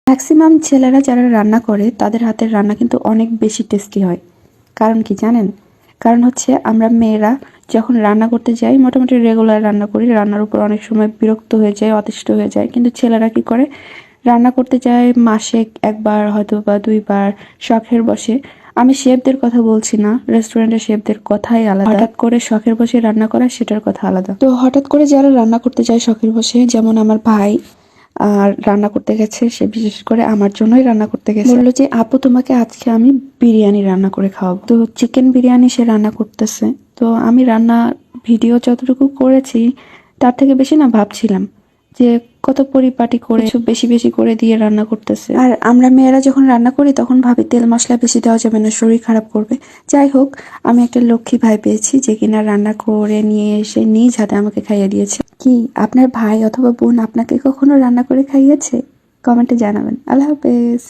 Maximum ছেলেরা যারা রান্না করে তাদের হাতের রান্না কিন্তু অনেক বেশি টেস্টি হয়। কারণ কি জানেন? কারণ হচ্ছে আমরা মেয়েরা যখন রান্না করতে যাই মোটামুটি রেগুলার রান্না করি, রান্নার উপর অনেক সময় বিরক্ত হয়ে যায়, অতিষ্ঠ হয়ে যায়। কিন্তু ছেলেরা কি করে, রান্না করতে যায় মাসে একবার হয়তো বা 2 বার, শখের বসে। আমি শেফদের কথা বলছি না, রেস্টুরেন্টের শেফদের কথাই আলাদা। হঠাৎ করে শখের বসে রান্না করা সেটার কথা আলাদা। তো হঠাৎ করে যারা রান্না করতে যায় শখের বসে, যেমন আমার ভাই আর রান্না করতে গেছে, সে বিশেষ করে আমার জন্যই রান্না করতে গেছে। বললো যে আপু তোমাকে আজকে আমি বিরিয়ানি রান্না করে খাওয়াবো। তো চিকেন বিরিয়ানি সে রান্না করতেছে। তো আমি রান্না ভিডিও যতটুকু করেছি তার থেকে বেশি না ভাবছিলাম যে কত পরিপাটি করে বেশি বেশি করে দিয়ে রান্না করতেছে। আর আমরা মেয়েরা যখন রান্না করি তখন ভাবি তেল মশলা বেশি দেওয়া যাবে না, শরীর খারাপ করবে। যাই হোক, আমি একটা লক্ষ্মী ভাই পেয়েছি যে কিনা রান্না করে নিয়ে এসে নিজ হাতে আমাকে খাইয়ে দিয়েছে। কি আপনার ভাই অথবা বোন আপনাকে কখনো রান্না করে খাইয়েছে? কমেন্টে জানাবেন। আল্লাহ হাফেজ।